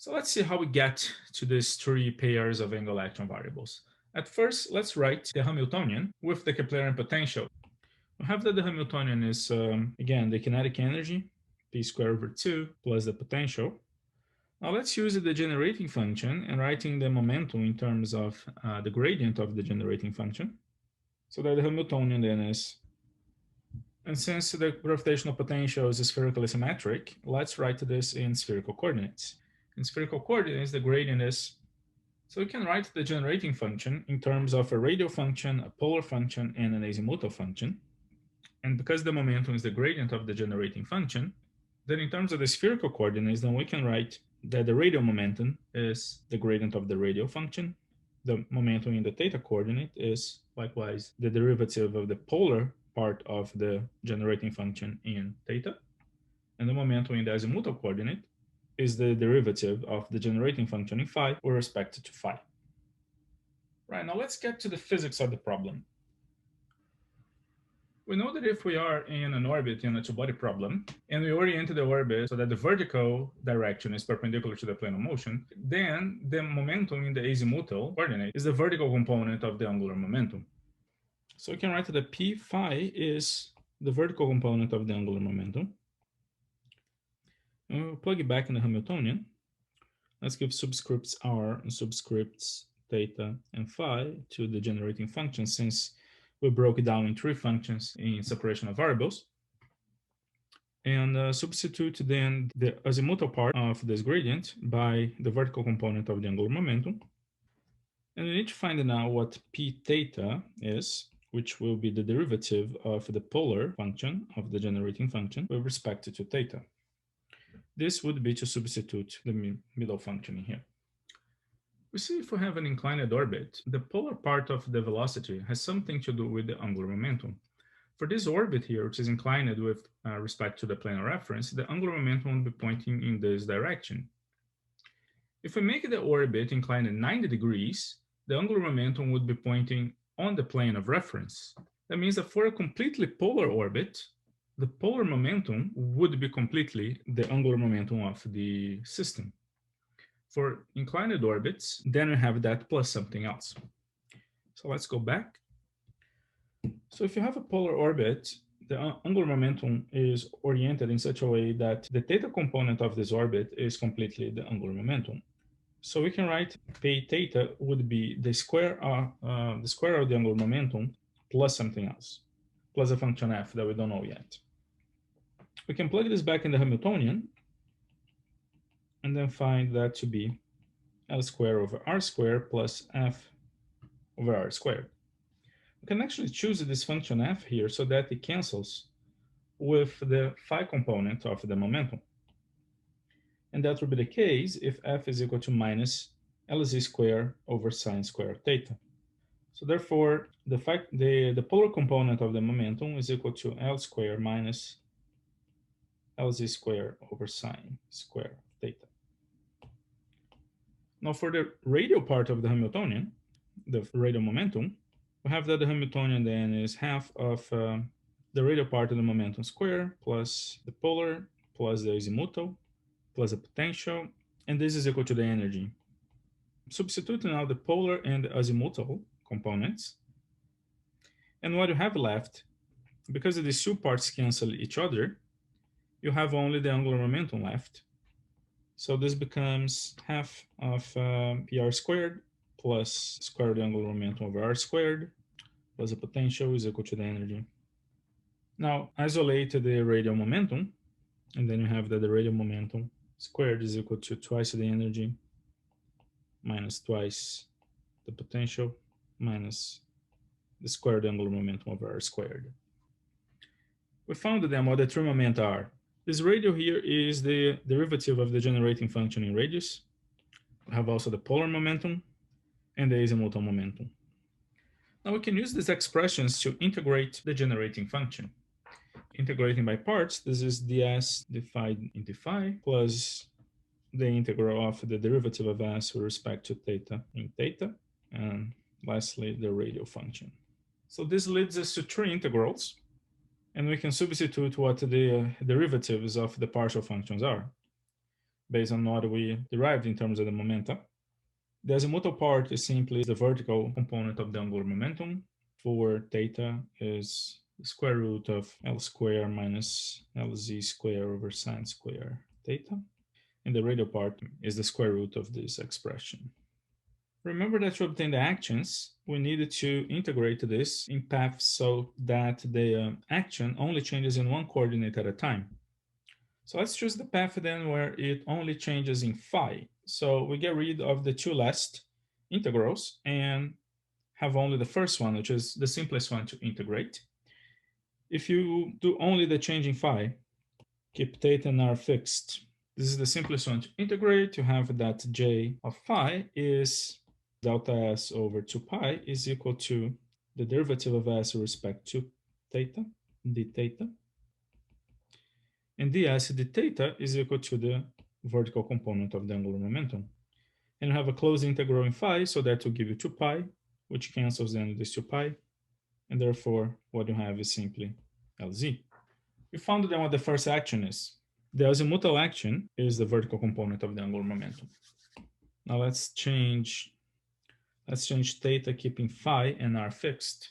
So let's see how we get to these three pairs of angle action variables. At first, let's write the Hamiltonian with the Keplerian potential. We have that the Hamiltonian is, again, the kinetic energy, p squared over 2, plus the potential. Now let's use the generating function and writing the momentum in terms of the gradient of the generating function. So that the Hamiltonian then is, and since the gravitational potential is spherically symmetric, let's write this in spherical coordinates. In spherical coordinates, the gradient is, so we can write the generating function in terms of a radial function, a polar function, and an azimuthal function. And because the momentum is the gradient of the generating function, then in terms of the spherical coordinates, then we can write that the radial momentum is the gradient of the radial function. The momentum in the theta coordinate is likewise the derivative of the polar part of the generating function in theta. And the momentum in the azimuthal coordinate is the derivative of the generating function in phi with respect to phi. Right, now let's get to the physics of the problem. We know that if we are in an orbit in a two-body problem, and we orient the orbit so that the vertical direction is perpendicular to the plane of motion, then the momentum in the azimuthal coordinate is the vertical component of the angular momentum. So we can write that p phi is the vertical component of the angular momentum. And we'll plug it back in the Hamiltonian. Let's give subscripts r and subscripts theta and phi to the generating function, since we broke it down in three functions in separation of variables. And substitute then the azimuthal part of this gradient by the vertical component of the angular momentum. And we need to find now what p theta is, which will be the derivative of the polar function of the generating function with respect to theta. This would be to substitute the middle function in here. We see if we have an inclined orbit, the polar part of the velocity has something to do with the angular momentum. For this orbit here, which is inclined with respect to the plane of reference, the angular momentum will be pointing in this direction. If we make the orbit inclined 90 degrees, the angular momentum would be pointing on the plane of reference. That means that for a completely polar orbit, the polar momentum would be completely the angular momentum of the system. For inclined orbits, then we have that plus something else. So let's go back. So if you have a polar orbit, the angular momentum is oriented in such a way that the theta component of this orbit is completely the angular momentum. So we can write p theta would be the square of the angular momentum plus something else, plus a function f that we don't know yet. We can plug this back in the Hamiltonian and then find that to be L squared over R squared plus F over R squared. We can actually choose this function F here so that it cancels with the phi component of the momentum. And that will be the case if F is equal to minus Lz squared over sine squared theta. So therefore, the polar component of the momentum is equal to L squared minus Lz squared over sine squared theta. Now for the radial part of the Hamiltonian, the radial momentum, we have that the Hamiltonian then is half of the radial part of the momentum square plus the polar plus the azimuthal plus the potential, and this is equal to the energy. Substituting now the polar and the azimuthal components, and what you have left, because these two parts cancel each other, you have only the angular momentum left. So this becomes half of pr squared plus square root of the angular momentum over r squared plus the potential is equal to the energy. Now isolate the radial momentum, and then you have that the radial momentum squared is equal to twice the energy minus twice the potential minus the square root of the angular momentum over r squared. We found them what the three momenta are. This radial here is the derivative of the generating function in radius. We have also the polar momentum and the azimuthal momentum. Now we can use these expressions to integrate the generating function. Integrating by parts, this is ds divided into phi plus the integral of the derivative of s with respect to theta in theta, and lastly the radial function. So this leads us to three integrals, and we can substitute what the derivatives of the partial functions are. based on what we derived in terms of the momenta. The azimuthal part is simply the vertical component of the angular momentum. For theta is the square root of L square minus LZ square over sine square theta. And the radial part is the square root of this expression. Remember that to obtain the actions, we needed to integrate this in paths so that the action only changes in one coordinate at a time. So let's choose the path then where it only changes in phi. So we get rid of the two last integrals and have only the first one, which is the simplest one to integrate. If you do only the change in phi, keep theta and r fixed. This is the simplest one to integrate. You have that j of phi is delta s over 2 pi is equal to the derivative of s with respect to theta, d theta. And ds d theta is equal to the vertical component of the angular momentum. And you have a closed integral in phi, so that will give you 2 pi, which cancels then this 2 pi. And therefore, what you have is simply Lz. We found then what the first action is. The azimuthal action is the vertical component of the angular momentum. Now let's change theta, keeping phi and r fixed.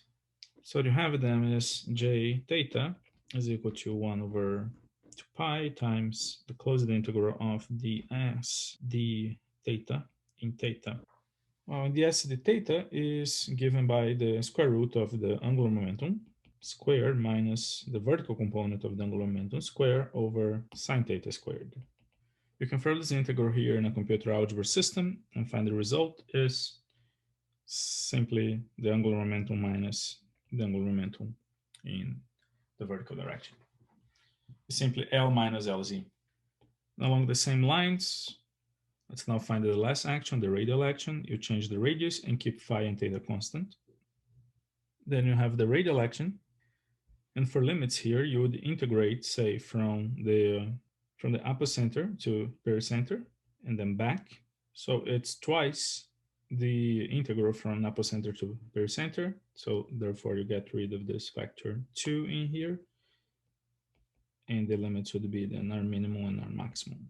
So what you have then is j theta is equal to 1 over 2 pi times the closed integral of ds d theta in theta. Well, ds d theta is given by the square root of the angular momentum squared minus the vertical component of the angular momentum squared over sine theta squared. You can throw this integral here in a computer algebra system and find the result is simply the angular momentum minus the angular momentum in the vertical direction. It's simply L minus LZ. Along the same lines, let's now find the last action, the radial action. You change the radius and keep phi and theta constant. Then you have the radial action. And for limits here, you would integrate, say, from the apocenter to pericenter and then back. So it's twice the integral from apocenter to pericenter. So therefore you get rid of this factor 2 in here. And the limits would be then r minimum and r maximum,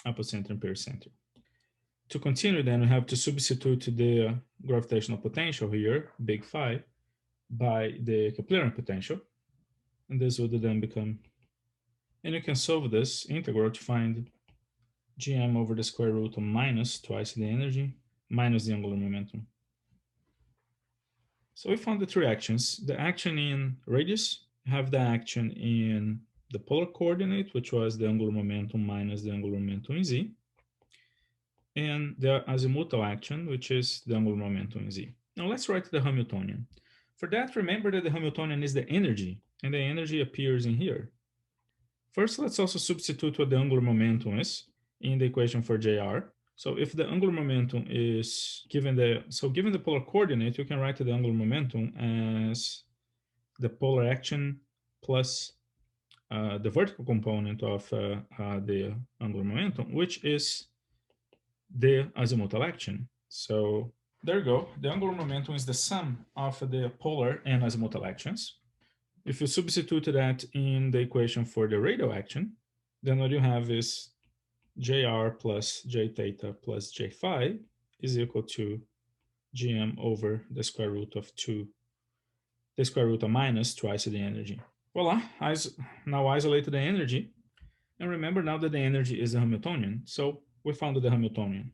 apocenter and pericenter. To continue then, we have to substitute the gravitational potential here, big phi, by the Keplerian potential. And this would then become, and you can solve this integral to find gm over the square root of minus twice the energy minus the angular momentum. So we found the three actions. The action in radius, have the action in the polar coordinate, which was the angular momentum minus the angular momentum in z, and the azimuthal action, which is the angular momentum in z. Now let's write the Hamiltonian. For that, remember that the Hamiltonian is the energy, and the energy appears in here. First, let's also substitute what the angular momentum is in the equation for JR. So if the angular momentum is given given the polar coordinate, you can write the angular momentum as the polar action plus the vertical component of the angular momentum, which is the azimuthal action. So there you go. The angular momentum is the sum of the polar and azimuthal actions. If you substitute that in the equation for the radial action, then what you have is JR plus J theta plus J phi is equal to GM over the square root of minus twice the energy. Voila, now isolated the energy. And remember now that the energy is the Hamiltonian. So we found the Hamiltonian.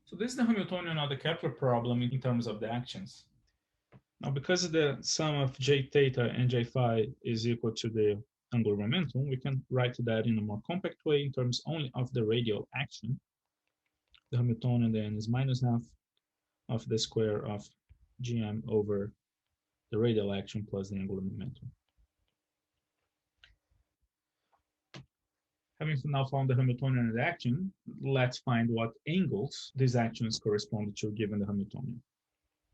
So this is the Hamiltonian of the Kepler problem in terms of the actions. Now, because the sum of J theta and J phi is equal to the angular momentum, we can write that in a more compact way in terms only of the radial action. The Hamiltonian then is minus half of the square of Gm over the radial action plus the angular momentum. Having now found the Hamiltonian and the action, let's find what angles these actions correspond to given the Hamiltonian.